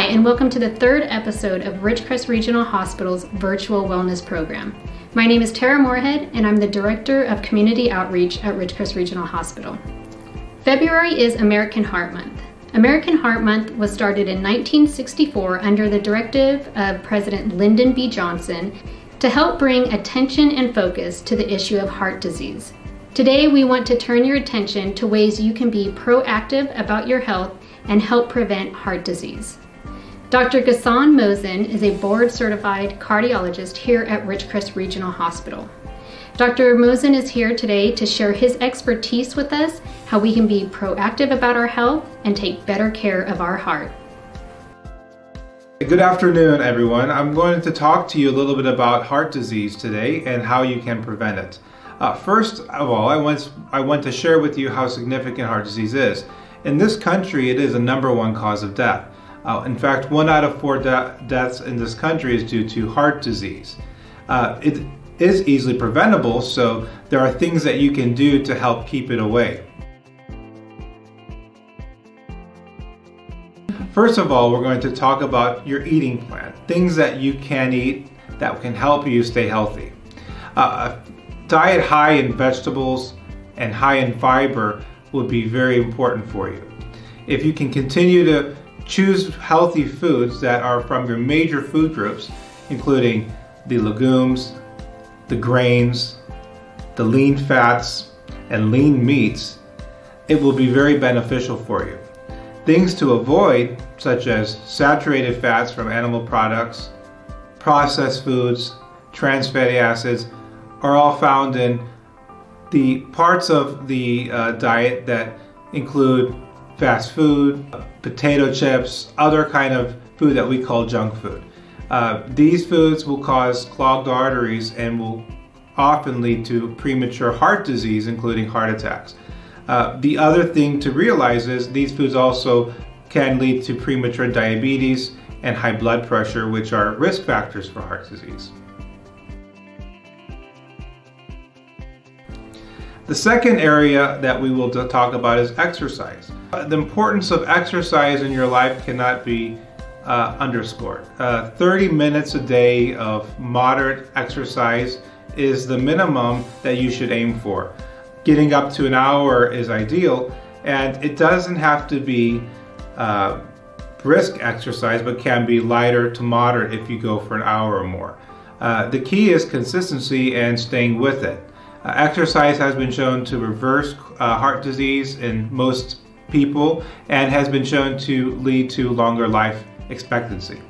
Hi, and welcome to the third episode of Ridgecrest Regional Hospital's virtual wellness program. My name is Tara Moorhead, and I'm the Director of Community Outreach at Ridgecrest Regional Hospital. February is American Heart Month. American Heart Month was started in 1964 under the directive of President Lyndon B. Johnson to help bring attention and focus to the issue of heart disease. Today, we want to turn your attention to ways you can be proactive about your health and help prevent heart disease. Dr. Ghassan Mohsen is a board-certified cardiologist here at Ridgecrest Regional Hospital. Dr. Mohsen is here today to share his expertise with us, how we can be proactive about our health and take better care of our heart. Good afternoon, everyone. I'm going to talk to you a little bit about heart disease today and how you can prevent it. First of all, I want to share with you how significant heart disease is. In this country, it is the #1 cause of death. In fact, 1 out of 4 deaths in this country is due to heart disease. It is easily preventable, so there are things that you can do to help keep it away. First of all, we're going to talk about your eating plan, things that you can eat that can help you stay healthy. A diet high in vegetables and high in fiber would be very important for you. If you can continue to choose healthy foods that are from your major food groups, including the legumes, the grains, the lean fats, and lean meats, it will be very beneficial for you. Things to avoid, such as saturated fats from animal products, processed foods, trans fatty acids, are all found in the parts of the diet that include fast food, potato chips, other kind of food that we call junk food. These foods will cause clogged arteries and will often lead to premature heart disease, including heart attacks. The other thing to realize is these foods also can lead to premature diabetes and high blood pressure, which are risk factors for heart disease. The second area that we will talk about is exercise. The importance of exercise in your life cannot be underscored. 30 minutes a day of moderate exercise is the minimum that you should aim for. Getting up to an hour is ideal, and it doesn't have to be brisk exercise, but can be lighter to moderate if you go for an hour or more. The key is consistency and staying with it. Exercise has been shown to reverse heart disease in most people and has been shown to lead to longer life expectancy.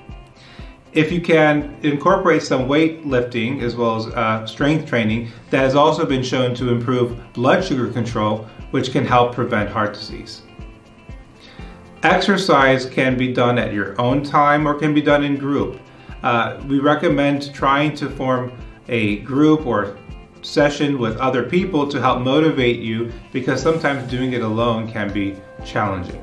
If you can incorporate some weight lifting as well as strength training, that has also been shown to improve blood sugar control, which can help prevent heart disease. Exercise can be done at your own time or can be done in group. We recommend trying to form a group or session with other people to help motivate you, because sometimes doing it alone can be challenging.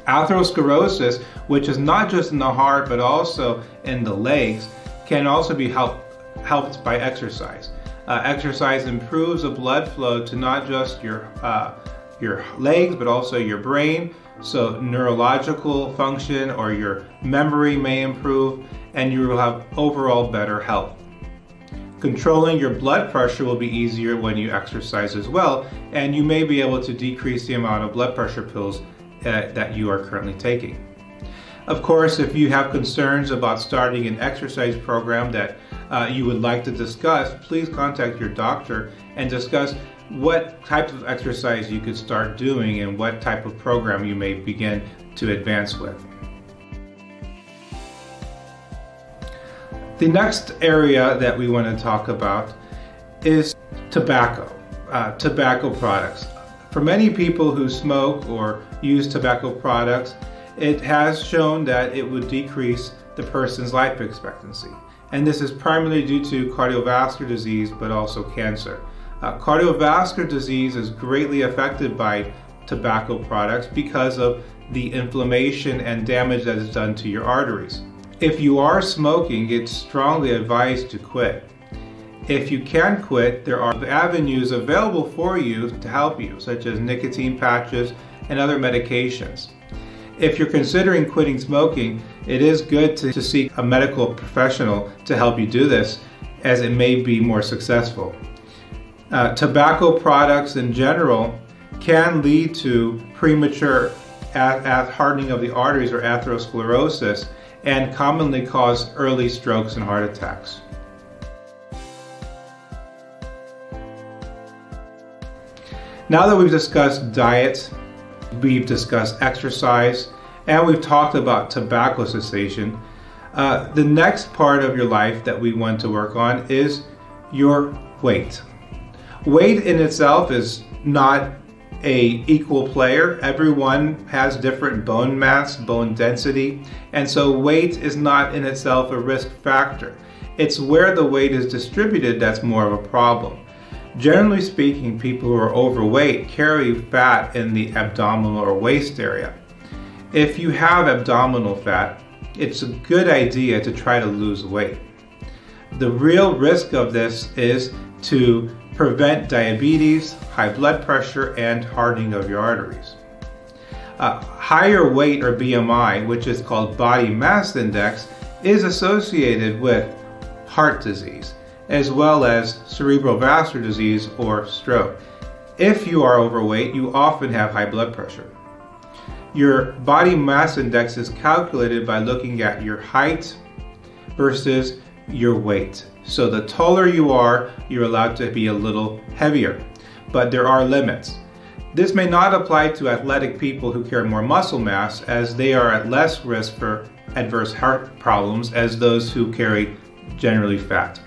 Atherosclerosis, which is not just in the heart but also in the legs, can also be helped by exercise. Exercise improves the blood flow to not just your legs but also your brain, so neurological function or your memory may improve and you will have overall better health. Controlling your blood pressure will be easier when you exercise as well, and you may be able to decrease the amount of blood pressure pills that you are currently taking. Of course, if you have concerns about starting an exercise program that you would like to discuss, please contact your doctor and discuss what type of exercise you could start doing and what type of program you may begin to advance with. The next area that we want to talk about is tobacco, tobacco products. For many people who smoke or use tobacco products, it has shown that it would decrease the person's life expectancy. And this is primarily due to cardiovascular disease, but also cancer. Cardiovascular disease is greatly affected by tobacco products because of the inflammation and damage that is done to your arteries. If you are smoking, it's strongly advised to quit. If you can quit, there are avenues available for you to help you, such as nicotine patches and other medications. If you're considering quitting smoking, it is good to seek a medical professional to help you do this, as it may be more successful. Tobacco products in general can lead to premature hardening of the arteries or atherosclerosis, and commonly cause early strokes and heart attacks. Now that we've discussed diet, we've discussed exercise, and we've talked about tobacco cessation, the next part of your life that we want to work on is your weight. Weight in itself is not an equal player. Everyone has different bone mass, bone density, and so weight is not in itself a risk factor. It's where the weight is distributed that's more of a problem. Generally speaking, people who are overweight carry fat in the abdominal or waist area. If you have abdominal fat, it's a good idea to try to lose weight. The real risk of this is to prevent diabetes, high blood pressure, and hardening of your arteries. Higher weight, or BMI, which is called body mass index, is associated with heart disease, as well as cerebral vascular disease or stroke. If you are overweight, you often have high blood pressure. Your body mass index is calculated by looking at your height versus your weight. So the taller you are, you're allowed to be a little heavier, but there are limits. This may not apply to athletic people who carry more muscle mass, as they are at less risk for adverse heart problems as those who carry generally fat.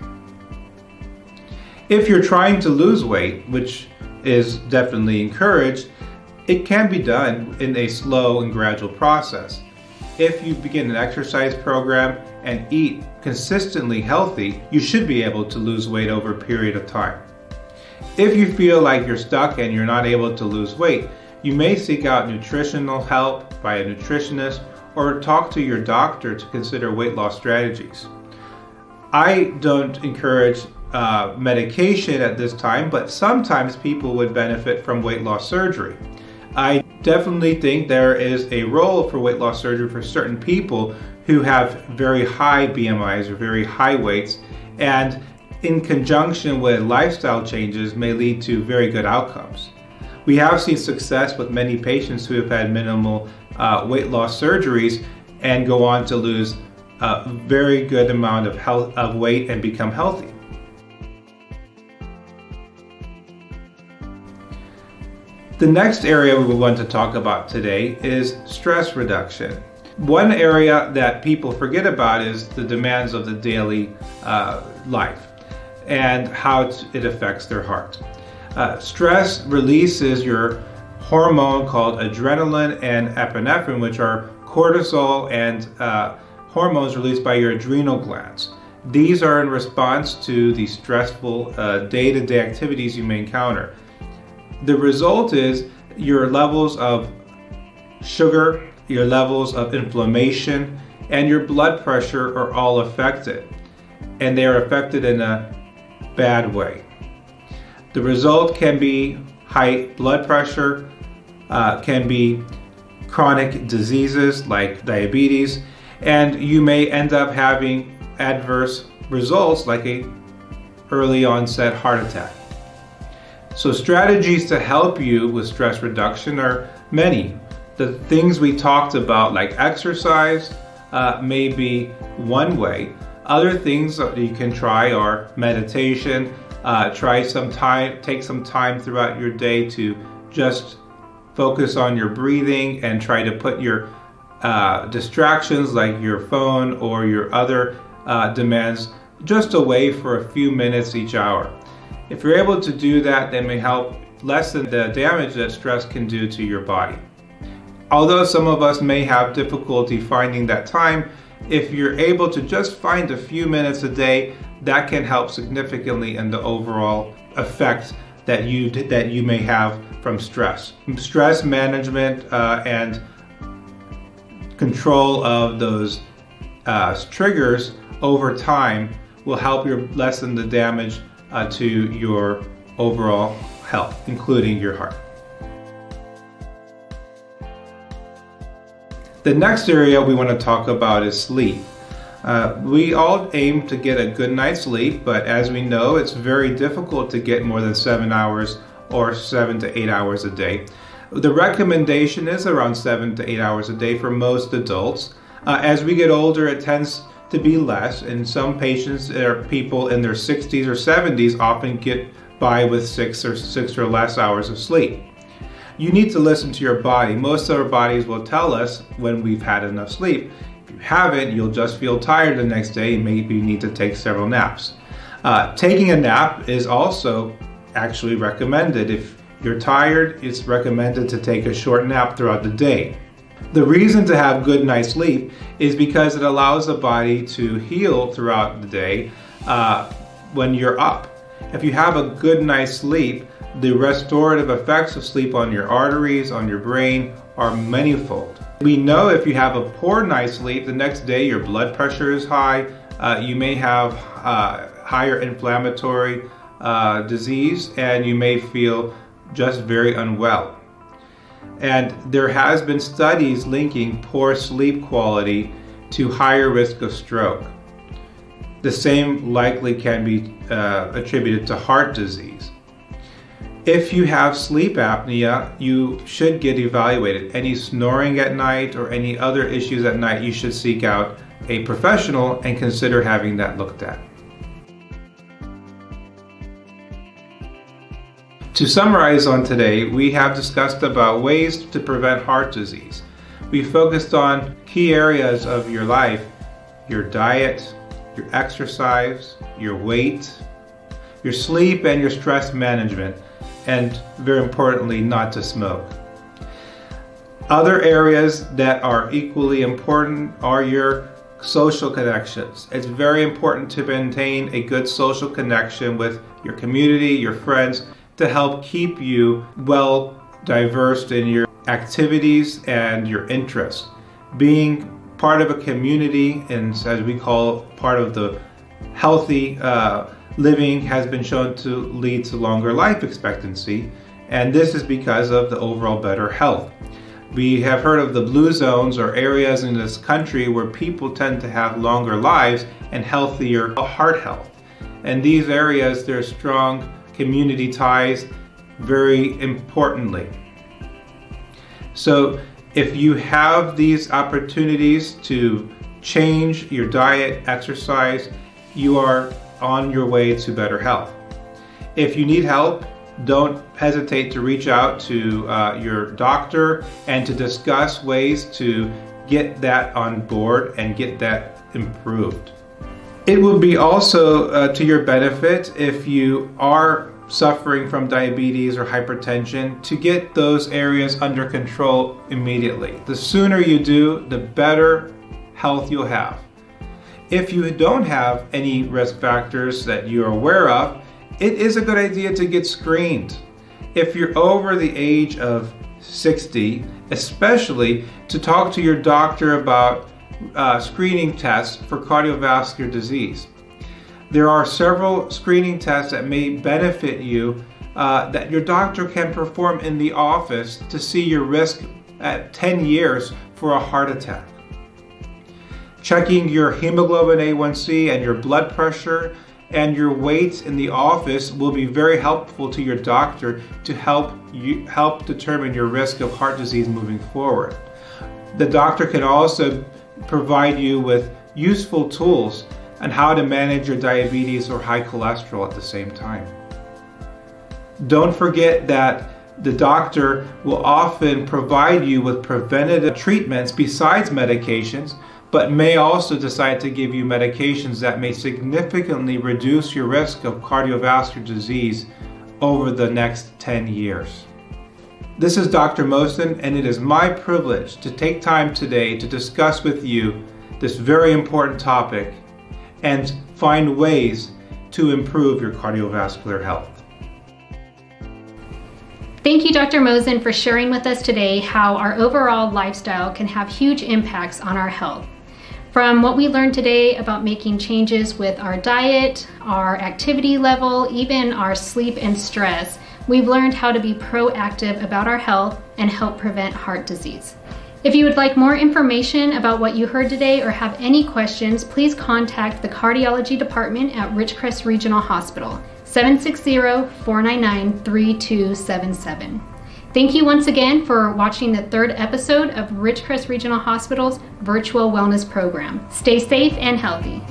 If you're trying to lose weight, which is definitely encouraged, it can be done in a slow and gradual process. If you begin an exercise program and eat consistently healthy, you should be able to lose weight over a period of time. If you feel like you're stuck and you're not able to lose weight, you may seek out nutritional help by a nutritionist or talk to your doctor to consider weight loss strategies. I don't encourage medication at this time, but sometimes people would benefit from weight loss surgery. I definitely think there is a role for weight loss surgery for certain people who have very high BMIs or very high weights, and in conjunction with lifestyle changes may lead to very good outcomes. We have seen success with many patients who have had minimal weight loss surgeries and go on to lose a very good amount of weight and become healthy. The next area we want to talk about today is stress reduction. One area that people forget about is the demands of the daily life and how it affects their heart. Stress releases your hormone called adrenaline and epinephrine, which are cortisol and hormones released by your adrenal glands. These are in response to the stressful day-to-day activities you may encounter. The result is your levels of sugar, your levels of inflammation, and your blood pressure are all affected. And they are affected in a bad way. The result can be high blood pressure, can be chronic diseases like diabetes, and you may end up having adverse results like an early onset heart attack. So strategies to help you with stress reduction are many. The things we talked about, like exercise, may be one way. Other things that you can try are meditation. Take some time throughout your day to just focus on your breathing and try to put your distractions like your phone or your other demands just away for a few minutes each hour. If you're able to do that, that may help lessen the damage that stress can do to your body. Although some of us may have difficulty finding that time, if you're able to just find a few minutes a day, that can help significantly in the overall effect that you may have from stress. Stress management and control of those triggers over time will help you lessen the damage to your overall health, including your heart. The next area we want to talk about is sleep. We all aim to get a good night's sleep, but as we know, it's very difficult to get more than 7 hours or 7 to 8 hours a day. The recommendation is around 7 to 8 hours a day for most adults. As we get older, it tends to be less, and some patients or people in their 60s or 70s often get by with 6 or less hours of sleep. You need to listen to your body. Most of our bodies will tell us when we've had enough sleep. If you haven't, you'll just feel tired the next day and maybe you need to take several naps. Taking a nap is also actually recommended. If you're tired, it's recommended to take a short nap throughout the day. The reason to have good night's sleep is because it allows the body to heal throughout the day when you're up. If you have a good night's sleep, the restorative effects of sleep on your arteries, on your brain, are manifold. We know if you have a poor night's sleep, the next day your blood pressure is high, you may have higher inflammatory disease, and you may feel just very unwell. And there has been studies linking poor sleep quality to higher risk of stroke. The same likely can be attributed to heart disease. If you have sleep apnea, you should get evaluated. Any snoring at night or any other issues at night, you should seek out a professional and consider having that looked at. To summarize on today, we have discussed about ways to prevent heart disease. We focused on key areas of your life: your diet, your exercise, your weight, your sleep, and your stress management, and very importantly, not to smoke. Other areas that are equally important are your social connections. It's very important to maintain a good social connection with your community, your friends, to help keep you well diverse in your activities and your interests. Being part of a community, and as we call part of the healthy living, has been shown to lead to longer life expectancy, and this is because of the overall better health. We have heard of the blue zones, or areas in this country where people tend to have longer lives and healthier heart health. And these areas, there's strong community ties, very importantly. So if you have these opportunities to change your diet, exercise, you are on your way to better health. If you need help, don't hesitate to reach out to your doctor and to discuss ways to get that on board and get that improved. It will be also to your benefit if you are suffering from diabetes or hypertension to get those areas under control immediately. The sooner you do, the better health you'll have. If you don't have any risk factors that you're aware of, it is a good idea to get screened. If you're over the age of 60, especially to talk to your doctor about screening tests for cardiovascular disease. There are several screening tests that may benefit you that your doctor can perform in the office to see your risk at 10 years for a heart attack. Checking your hemoglobin A1C and your blood pressure and your weight in the office will be very helpful to your doctor to help determine your risk of heart disease moving forward. The doctor can also provide you with useful tools on how to manage your diabetes or high cholesterol at the same time. Don't forget that the doctor will often provide you with preventative treatments besides medications, but may also decide to give you medications that may significantly reduce your risk of cardiovascular disease over the next 10 years. This is Dr. Mohsen, and it is my privilege to take time today to discuss with you this very important topic and find ways to improve your cardiovascular health. Thank you, Dr. Mohsen, for sharing with us today how our overall lifestyle can have huge impacts on our health. From what we learned today about making changes with our diet, our activity level, even our sleep and stress, we've learned how to be proactive about our health and help prevent heart disease. If you would like more information about what you heard today or have any questions, please contact the Cardiology Department at Ridgecrest Regional Hospital, 760-499-3277. Thank you once again for watching the third episode of Ridgecrest Regional Hospital's Virtual Wellness Program. Stay safe and healthy.